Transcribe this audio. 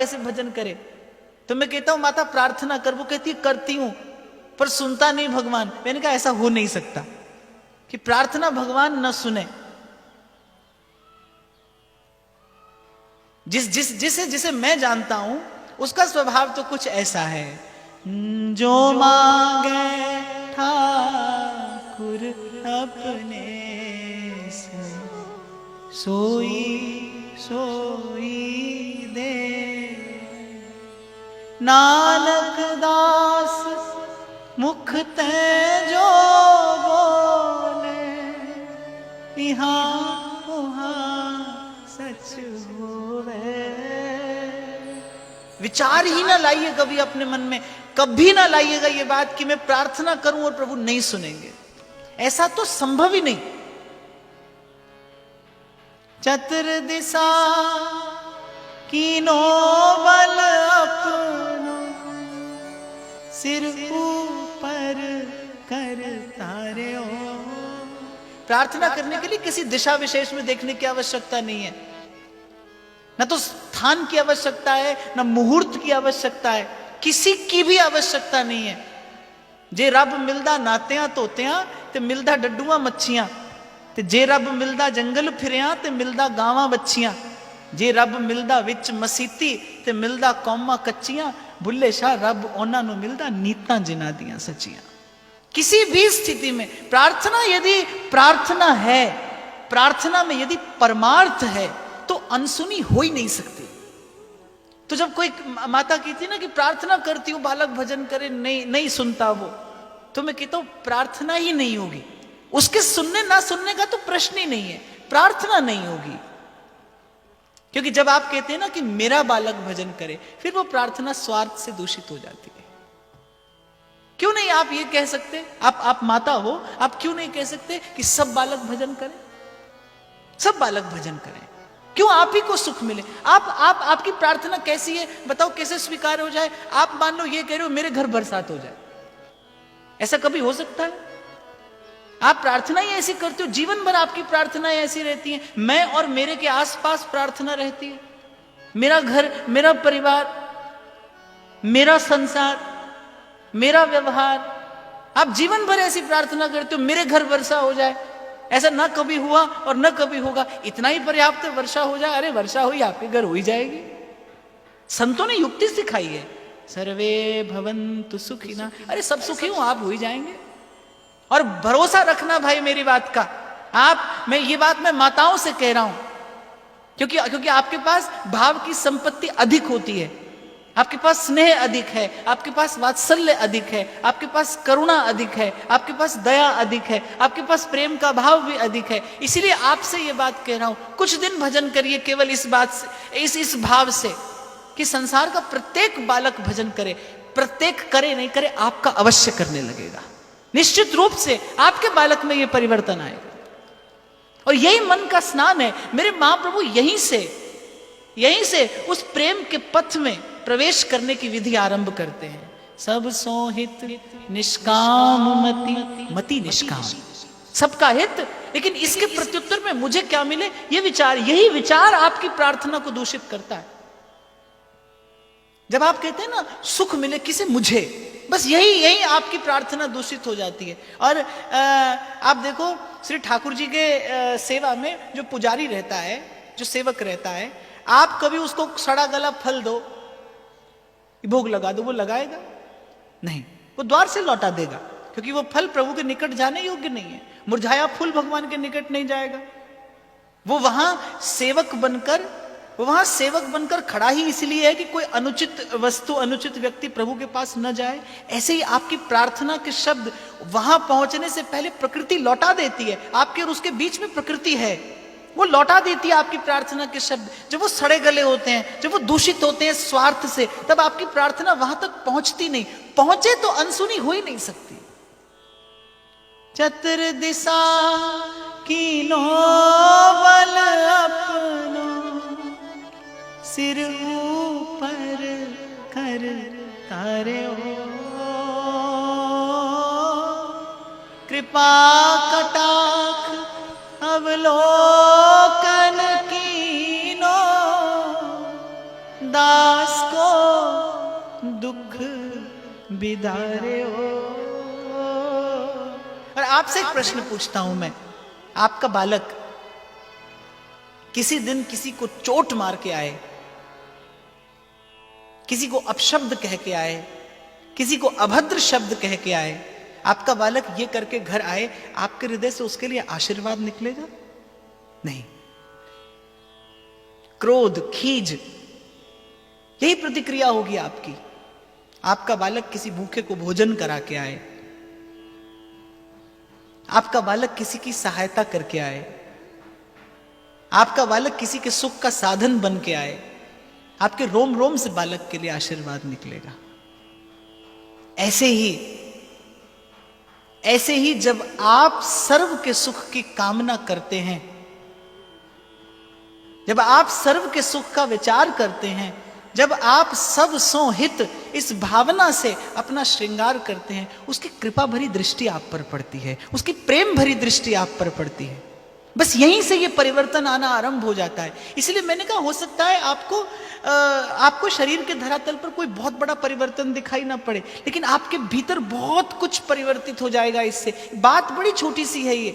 कैसे भजन करे? तो मैं कहता हूं माता प्रार्थना कर, वो कहती है करती हूं पर सुनता नहीं भगवान। मैंने कहा ऐसा हो नहीं सकता कि प्रार्थना भगवान न सुने। जिसे मैं जानता हूं उसका स्वभाव तो कुछ ऐसा है, जो मांगे ठाकुर अपने से सोई सोई दे। नानक दास मुख ते जो बोले, इहाँ उहाँ सच होवे। विचार ही ना लाइए कभी अपने मन में, कभी ना लाइएगा ये बात कि मैं प्रार्थना करूं और प्रभु नहीं सुनेंगे। ऐसा तो संभव ही नहीं। चतुर दिशा कीनो बल अपनो, सिर ऊपर कर तारे हो। प्रार्थना करने के लिए किसी दिशा विशेष में देखने की आवश्यकता नहीं है, न तो स्थान की आवश्यकता है, न मुहूर्त की आवश्यकता है, किसी की भी आवश्यकता नहीं है। जे रब मिलदा नातियां तोतियां ते मिलदा डड्डूआं मच्छियां, ते जे रब मिलदा जंगल फिरियां ते मिलदा गावां बच्चियां, जे रब मिलदा विच मसीती ते मिलदा कौमां कच्चियां, बुल्ले शाह रब उन्हां नूं मिलदा नीतां जिन्हां दियां सच्चियां। किसी भी स्थिति में प्रार्थना, यदि प्रार्थना है, प्रार्थना में यदि परमार्थ है तो अनसुनी हो ही नहीं सकती। तो जब कोई माता कहती ना कि प्रार्थना करती हूं बालक भजन करे, नहीं सुनता वो, तो मैं कहता हूं प्रार्थना ही नहीं होगी। उसके सुनने ना सुनने का तो प्रश्न ही नहीं है, प्रार्थना नहीं होगी। क्योंकि जब आप कहते हैं ना कि मेरा बालक भजन करे, फिर वो प्रार्थना स्वार्थ से दूषित हो जाती है। क्यों नहीं आप ये कह सकते, आप माता हो, आप क्यों नहीं कह सकते कि सब बालक भजन करें, सब बालक भजन करें? क्यों आप ही को सुख मिले। आपकी प्रार्थना कैसी है बताओ, कैसे स्वीकार हो जाए? आप मान लो ये कह रहे हो मेरे घर बरसात हो जाए, ऐसा कभी हो सकता है? आप प्रार्थना ही ऐसी करते हो, जीवन भर आपकी प्रार्थनाएं ऐसी रहती हैं। मैं और मेरे के आसपास प्रार्थना रहती है, मेरा घर, मेरा परिवार, मेरा संसार, मेरा व्यवहार। आप जीवन भर ऐसी प्रार्थना करते हो मेरे घर वर्षा हो जाए, ऐसा ना कभी हुआ और न कभी होगा, इतना ही पर्याप्त है, वर्षा हो जाए। अरे वर्षा हुई, आपके घर हो ही जाएगी। संतों ने युक्ति सिखाई है, सर्वे भवन्तु सुखिनः। अरे सब सुखी हूं, आप हो ही जाएंगे। और भरोसा रखना भाई मेरी बात का, मैं ये बात मैं माताओं से कह रहा हूं, क्योंकि आपके पास भाव की संपत्ति अधिक होती है, आपके पास स्नेह अधिक है, आपके पास वात्सल्य अधिक है, आपके पास करुणा अधिक है, आपके पास दया अधिक है, आपके पास प्रेम का भाव भी अधिक है। इसीलिए आपसे ये बात कह रहा हूं, कुछ दिन भजन करिए केवल इस बात से, इस भाव से कि संसार का प्रत्येक बालक भजन करे। प्रत्येक करे नहीं करे, आपका अवश्य करने लगेगा। निश्चित रूप से आपके बालक में यह परिवर्तन आएगा। और यही मन का स्नान है। मेरे महाप्रभु यहीं से उस प्रेम के पथ में प्रवेश करने की विधि आरंभ करते हैं। सब सोहित निष्काम मति निष्काम, सबका हित। लेकिन इसके प्रत्युत्तर में मुझे क्या मिले, यही विचार आपकी प्रार्थना को दूषित करता है। जब आप कहते हैं ना सुख मिले किसे, मुझे, बस यही आपकी प्रार्थना दूषित हो जाती है। और आप देखो श्री ठाकुर जी के सेवा में जो पुजारी रहता है, जो सेवक रहता है, आप कभी उसको सड़ा गला फल दो, भोग लगा दो, वो लगाएगा नहीं, वो द्वार से लौटा देगा, क्योंकि वो फल प्रभु के निकट जाने योग्य नहीं है। मुरझाया फूल भगवान के निकट नहीं जाएगा। वो वहां सेवक बनकर खड़ा ही इसलिए है कि कोई अनुचित वस्तु, अनुचित व्यक्ति प्रभु के पास न जाए। ऐसे ही आपकी प्रार्थना के शब्द वहां पहुंचने से पहले प्रकृति लौटा देती है। आपके और उसके बीच में प्रकृति है, वो लौटा देती है आपकी प्रार्थना के शब्द। जब वो सड़े गले होते हैं, जब वो दूषित होते हैं स्वार्थ से, तब आपकी प्रार्थना वहां तक पहुंचती नहीं। पहुंचे तो अनसुनी हो ही नहीं सकती। चतुर दिशा कीनो बल अपनो, सिर ऊपर कर तारे हो। कृपा कटाक्ष अवलोकन कीनो, दास को दुख बिदारे हो। और आपसे एक प्रश्न पूछता हूं मैं, आपका बालक किसी दिन किसी को चोट मार के आए, किसी को अपशब्द कह के आए, किसी को अभद्र शब्द कह के आए, आपका बालक ये करके घर आए, आपके हृदय से उसके लिए आशीर्वाद निकलेगा? नहीं। क्रोध, खीज, यही प्रतिक्रिया होगी आपकी। आपका बालक किसी भूखे को भोजन करा के आए, आपका बालक किसी की सहायता करके आए, आपका बालक किसी के सुख का साधन बन के आए, आपके रोम रोम से बालक के लिए आशीर्वाद निकलेगा। ऐसे ही जब आप सर्व के सुख की कामना करते हैं, जब आप सर्व के सुख का विचार करते हैं, जब आप सब सो हित इस भावना से अपना श्रृंगार करते हैं, उसकी कृपा भरी दृष्टि आप पर पड़ती है, उसकी प्रेम भरी दृष्टि आप पर पड़ती है। बस यहीं से ये परिवर्तन आना आरंभ हो जाता है। इसलिए मैंने कहा हो सकता है आपको शरीर के धरातल पर कोई बहुत बड़ा परिवर्तन दिखाई ना पड़े, लेकिन आपके भीतर बहुत कुछ परिवर्तित हो जाएगा इससे। बात बड़ी छोटी सी है ये,